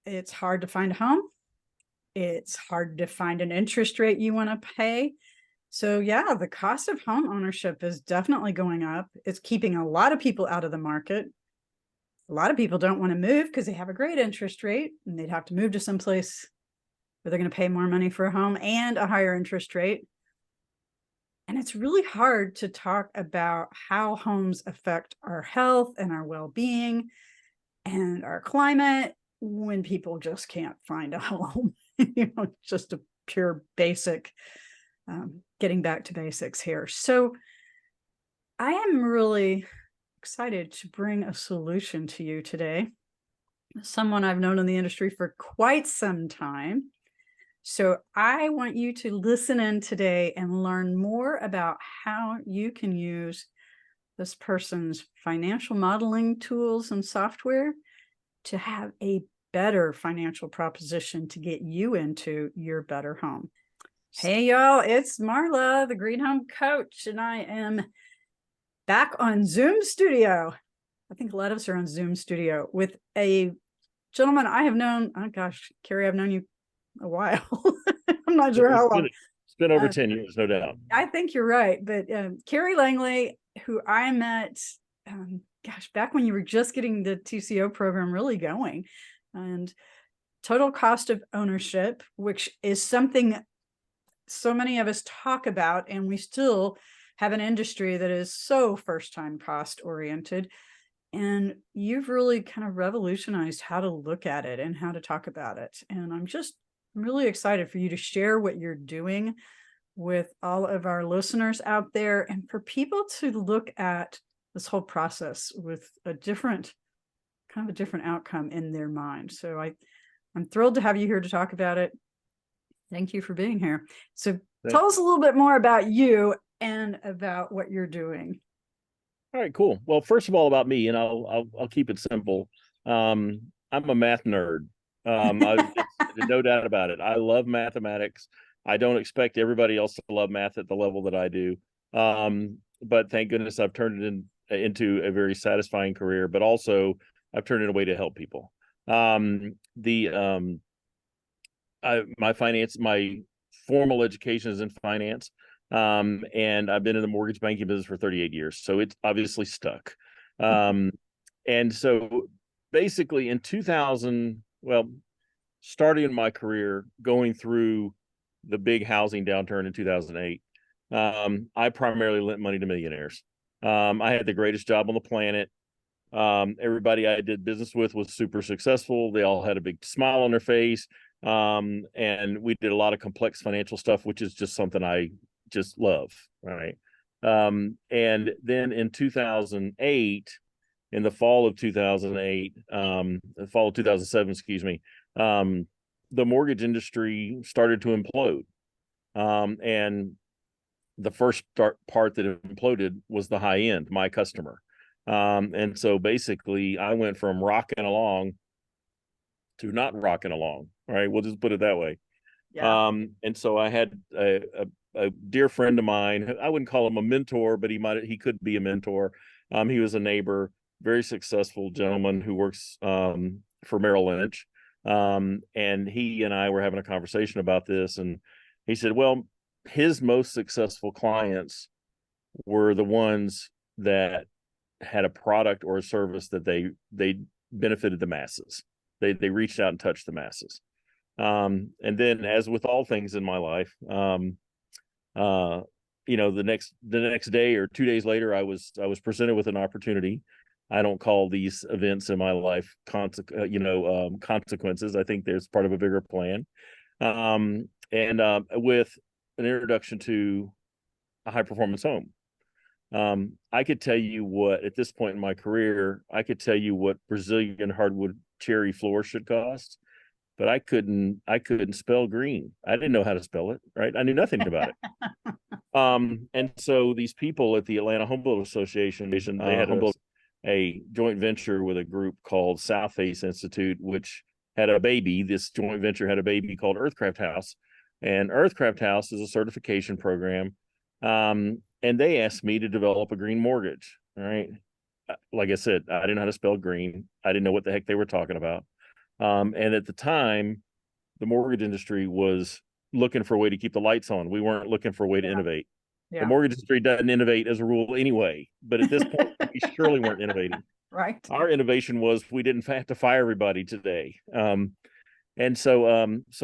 It's hard to find a home. It's hard to find an interest rate you want to pay. So yeah, the cost of home ownership is definitely going up. It's keeping a lot of people out of the market. A lot of people don't want to move because they have a great interest rate and they'd have to move to someplace where they're going to pay more money for a home and a higher interest rate. And it's really hard to talk about how homes affect our health and our well-being and our climate when people just can't find a home. Just a pure basic, getting back to basics here. So I am really excited to bring a solution to you today. Someone I've known in the industry for quite some time. So I want you to listen in today and learn more about how you can use this person's financial modeling tools and software to have a better financial proposition to get you into your better home. Hey, y'all, it's Marla, the Green Home Coach, and I am back on Zoom Studio. I think a lot of us are on Zoom Studio with a gentleman I have known. Oh, gosh, Kerry, I've known you a while. I'm not sure how long. It's been over 10 years, no doubt. I think you're right. But Kerry Langley, who I met, back when you were just getting the TCO program really going, and total cost of ownership, which is something so many of us talk about, and we still have an industry that is so first-time cost oriented. And you've really kind of revolutionized how to look at it and how to talk about it. And I'm really excited for you to share what you're doing with all of our listeners out there, and for people to look at this whole process with a different outcome in their mind. So I'm thrilled to have you here to talk about it. Thank you for being here. So tell us a little bit more about you and about what you're doing. All right, cool. Well, first of all, about me, and I'll keep it simple. I'm a math nerd. No doubt about it. I love mathematics. I don't expect everybody else to love math at the level that I do. But thank goodness I've turned it into a very satisfying career, but also I've turned it a way to help people. My formal education is in finance. And I've been in the mortgage banking business for 38 years. So it's obviously stuck. And so basically in 2000, starting my career going through the big housing downturn in 2008, I primarily lent money to millionaires. I had the greatest job on the planet. Everybody I did business with was super successful. They all had a big smile on their face. And we did a lot of complex financial stuff, which is just something I just love. Right. And then in 2008, in the fall of 2008, the fall of 2007, excuse me, the mortgage industry started to implode. And the first part that imploded was the high end, my customer. And so basically I went from rocking along to not rocking along. Right. We'll just put it that way. Yeah. And so I had a dear friend of mine. I wouldn't call him a mentor, but he could be a mentor. He was a neighbor, very successful gentleman who works for Merrill Lynch. And he and I were having a conversation about this, and he said, well, his most successful clients were the ones that had a product or a service that they benefited the masses. They reached out and touched the masses. And then, as with all things in my life, the next day or 2 days later, I was presented with an opportunity. I don't call these events in my life consequences. I think there's part of a bigger plan. With an introduction to a high performance home. I could tell you what, at this point in my career, I could tell you what Brazilian hardwood cherry floor should cost, but I couldn't spell green. I didn't know how to spell it, right? I knew nothing about it. And so these people at the Atlanta Home Builders Association, they had a joint venture with a group called South Face Institute, which had a baby. This joint venture had a baby called Earthcraft House. And Earthcraft House is a certification program. And they asked me to develop a green mortgage. All right. Like I said, I didn't know how to spell green. I didn't know what the heck they were talking about. And at the time, the mortgage industry was looking for a way to keep the lights on. We weren't looking for a way to Yeah. innovate. The Yeah. mortgage industry doesn't innovate as a rule anyway, but at this point, we surely weren't innovating. Right. Our innovation was we didn't have to fire everybody today. And so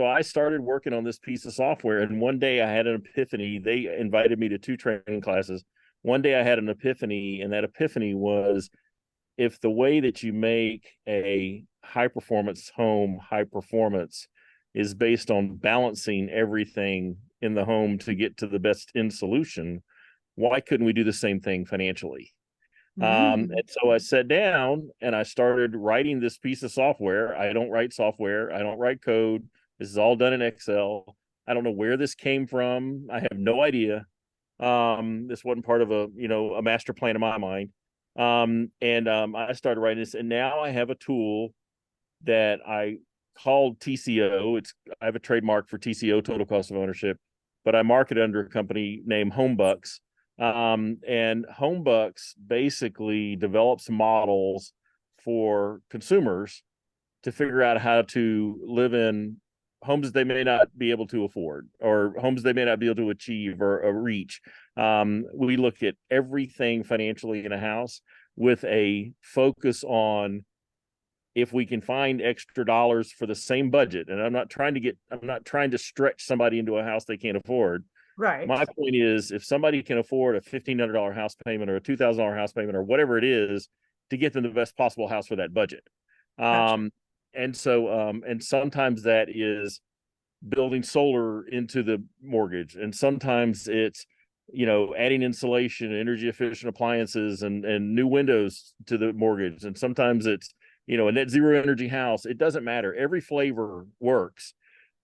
I started working on this piece of software. And one day I had an epiphany. They invited me to 2 training classes. One day I had an epiphany, and that epiphany was, if the way that you make a high performance home high performance is based on balancing everything in the home to get to the best in solution, why couldn't we do the same thing financially? And so I sat down and I started writing this piece of software. I don't write software, I don't write code. This is all done in Excel. I don't know where this came from. I have no idea. This wasn't part of a master plan in my mind. And I started writing this, and now I have a tool that I called TCO. I have a trademark for TCO, total cost of ownership, but I market it under a company named HomeBucks. And HomeBucks basically develops models for consumers to figure out how to live in homes they may not be able to afford, or homes they may not be able to achieve or reach. We look at everything financially in a house with a focus on, if we can find extra dollars for the same budget. And I'm not trying to stretch somebody into a house they can't afford. Right. My point is, if somebody can afford a $1,500 house payment or a $2,000 house payment or whatever it is, to get them the best possible house for that budget. Gotcha. And sometimes that is building solar into the mortgage, and sometimes it's adding insulation, energy efficient appliances, and new windows to the mortgage, and sometimes it's a net zero energy house. It doesn't matter. Every flavor works.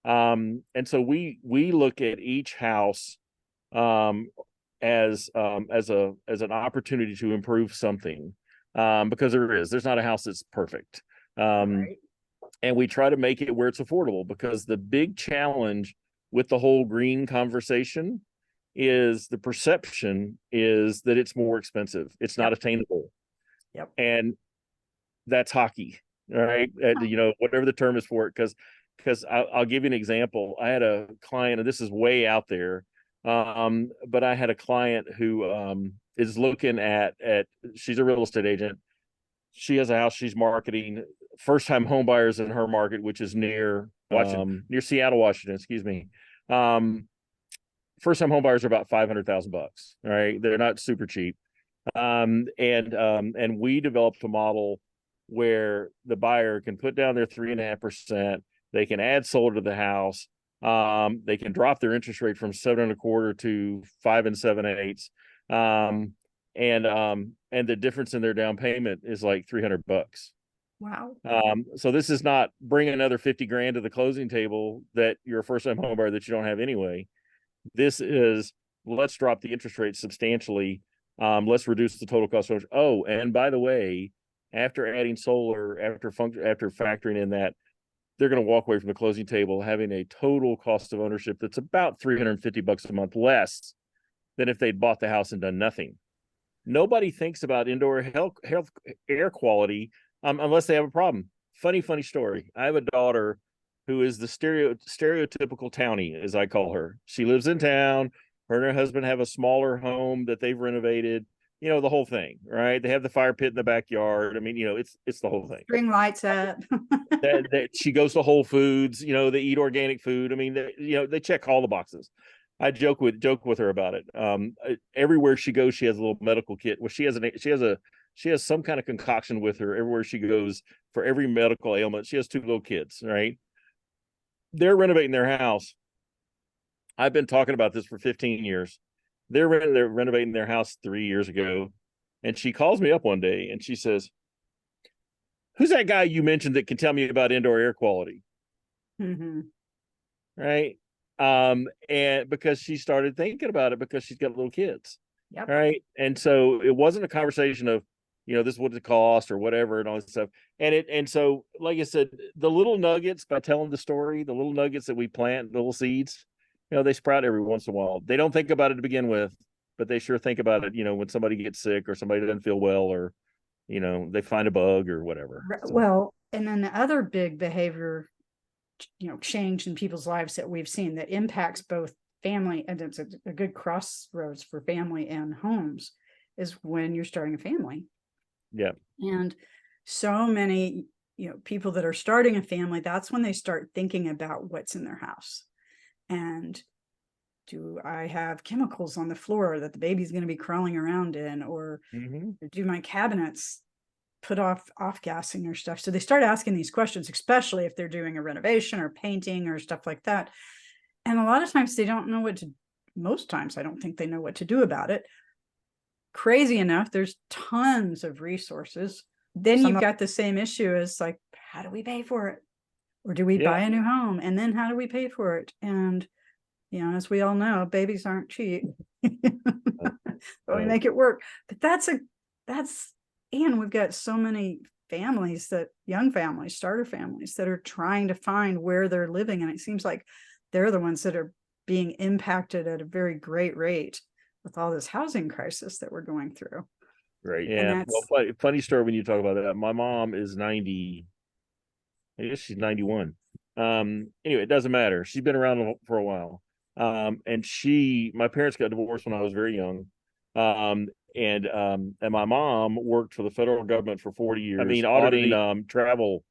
And so we look at each house as an opportunity to improve something, because there's not a house that's perfect. Right. And we try to make it where it's affordable, because the big challenge with the whole green conversation is the perception is that it's more expensive. It's not Yep. attainable. Yep. And that's hockey, right? Whatever the term is for it. Because I'll give you an example. I had a client, and this is way out there, but I had a client who is looking at she's a real estate agent. She has a house she's marketing, first time home buyers in her market, which is near near Seattle, Washington, excuse me. First time home buyers are about $500,000. Right, they're not super cheap. And we developed a model where the buyer can put down their 3.5%. They can add solar to the house. They can drop their interest rate from 7.25% to 5 7/8. And the difference in their down payment is like $300. Wow. So this is not bring another 50 grand to the closing table that you're a first time home buyer that you don't have anyway. This is, let's drop the interest rate substantially. Let's reduce the total cost of ownership. Oh, and by the way, after adding solar, after factoring in that, they're going to walk away from the closing table having a total cost of ownership that's about $350 a month less than if they'd bought the house and done nothing. Nobody thinks about indoor health air quality unless they have a problem. Funny story. I have a daughter who is the stereotypical townie, as I call her. She lives in town. Her and her husband have a smaller home that they've renovated. The whole thing, right? They have the fire pit in the backyard. I mean, it's the whole thing. String lights up. that she goes to Whole Foods. They eat organic food. I mean, they check all the boxes. I joke with her about it. Everywhere she goes, she has a little medical kit. Well, she has some kind of concoction with her everywhere she goes for every medical ailment. She has 2 little kids, right? They're renovating their house. I've been talking about this for 15 years. They're renovating their house 3 years ago. And she calls me up one day and she says, "Who's that guy you mentioned that can tell me about indoor air quality?" Mm-hmm. Right. And because she started thinking about it, because she's got little kids. Yep. Right. And so it wasn't a conversation of, this is what it cost or whatever and all this stuff. And so, like I said, the little nuggets, by telling the story, the little nuggets that we plant, little seeds, they sprout every once in a while. They don't think about it to begin with, but they sure think about it, when somebody gets sick or somebody doesn't feel well, or, they find a bug or whatever. So. Well, And then the other big behavior, change in people's lives that we've seen that impacts both family, and it's a good crossroads for family and homes, is when you're starting a family. Yeah. And so many, people that are starting a family, that's when they start thinking about what's in their house. And do I have chemicals on the floor that the baby's going to be crawling around in? Or do my cabinets put off gassing their stuff? So they start asking these questions, especially if they're doing a renovation or painting or stuff like that. And a lot of times they don't know most times I don't think they know what to do about it. Crazy enough, there's tons of resources. Then you've got the same issue as like, how do we pay for it? Or do we buy a new home? And then how do we pay for it? And, as we all know, babies aren't cheap. But we make it work. But and we've got so many families, young families, starter families, that are trying to find where they're living. And it seems like they're the ones that are being impacted at a very great rate with all this housing crisis that we're going through. Right. Yeah. Well, funny story when you talk about that. My mom is 90. I guess she's 91. Anyway, it doesn't matter. She's been around for a while. And my parents got divorced when I was very young. And my mom worked for the federal government for 40 years. I mean, auditing travel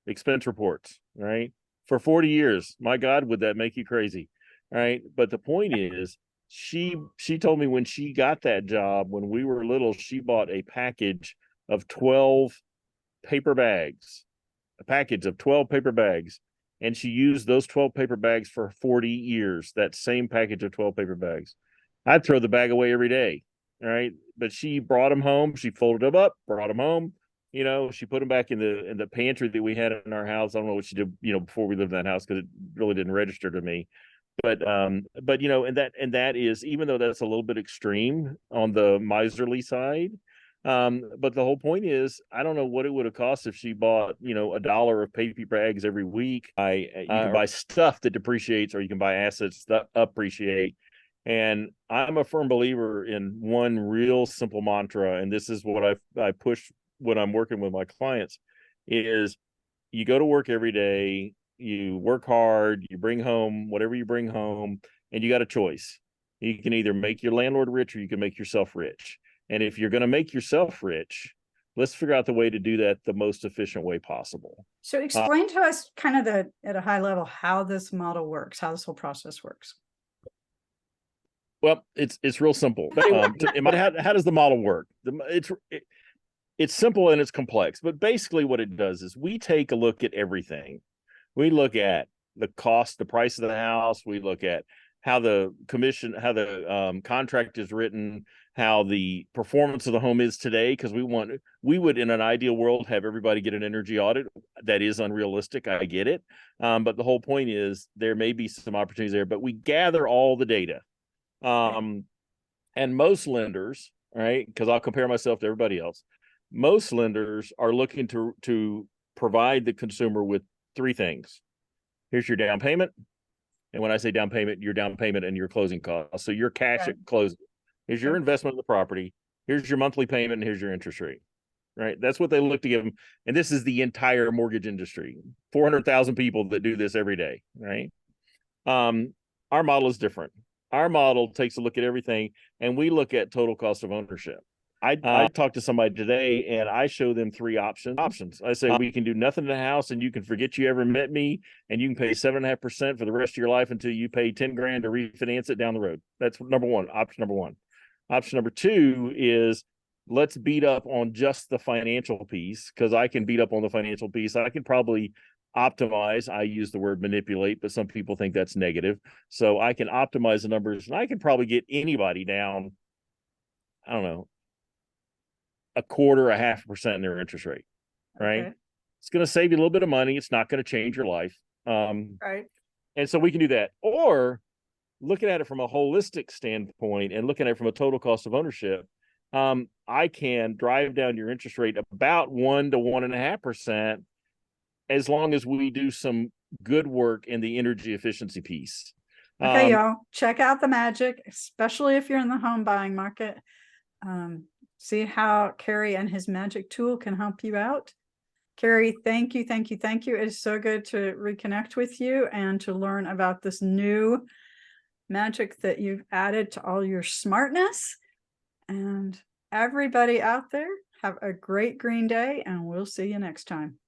expense reports, right? For 40 years. My God, would that make you crazy? Right. But the point is, she told me when she got that job, when we were little, she bought a package of 12 paper bags, and she used those 12 paper bags for 40 years, that same package of 12 paper bags. I'd throw the bag away every day. All right. But she brought them home. She folded them up, brought them home. She put them back in the pantry that we had in our house. I don't know what she did, before we lived in that house, because it really didn't register to me. But and that is, even though that's a little bit extreme on the miserly side, but the whole point is, I don't know what it would have cost if she bought, $1 of paper bags every week. You can buy stuff that depreciates, or you can buy assets that appreciate. And I'm a firm believer in one real simple mantra, and this is what I push when I'm working with my clients, is you go to work every day, you work hard, you bring home whatever you bring home, and you got a choice. You can either make your landlord rich, or you can make yourself rich. And if you're going to make yourself rich, let's figure out the way to do that the most efficient way possible. So explain to us kind of at a high level how this model works, how this whole process works. Well, it's real simple. How does the model work? It's simple and it's complex, but basically what it does is we take a look at everything. We look at the cost, the price of the house. We look at how the contract is written, how the performance of the home is today, because we would in an ideal world have everybody get an energy audit. That is unrealistic. I get it. But the whole point is there may be some opportunities there, but we gather all the data. And most lenders, right, because I'll compare myself to everybody else, most lenders are looking to provide the consumer with three things. Here's your down payment. And when I say down payment, your down payment and your closing costs. So your cash at closing. Here's your investment in the property. Here's your monthly payment, and here's your interest rate. Right? That's what they look to give them. And this is the entire mortgage industry. 400,000 people that do this every day. Right? Our model is different. Our model takes a look at everything, and we look at total cost of ownership. I talked to somebody today, and I show them three options. I say, we can do nothing in the house, and you can forget you ever met me, and you can pay 7.5% for the rest of your life until you pay $10,000 to refinance it down the road. That's option number one. Option number two is, let's beat up on just the financial piece, because I can beat up on the financial piece. I can probably optimize. I use the word manipulate, but some people think that's negative. So I can optimize the numbers, and I can probably get anybody down, I don't know, 0.25% in their interest rate, right? Okay. It's going to save you a little bit of money. It's not going to change your life. Right. And so we can do that. Or looking at it from a holistic standpoint and looking at it from a total cost of ownership, I can drive down your interest rate about 1 to 1.5%, as long as we do some good work in the energy efficiency piece. Okay, y'all, check out the magic, especially if you're in the home buying market. See how Kerry and his magic tool can help you out. Kerry, thank you, thank you, thank you. It is so good to reconnect with you and to learn about this new magic that you've added to all your smartness. And everybody out there, have a great green day, and we'll see you next time.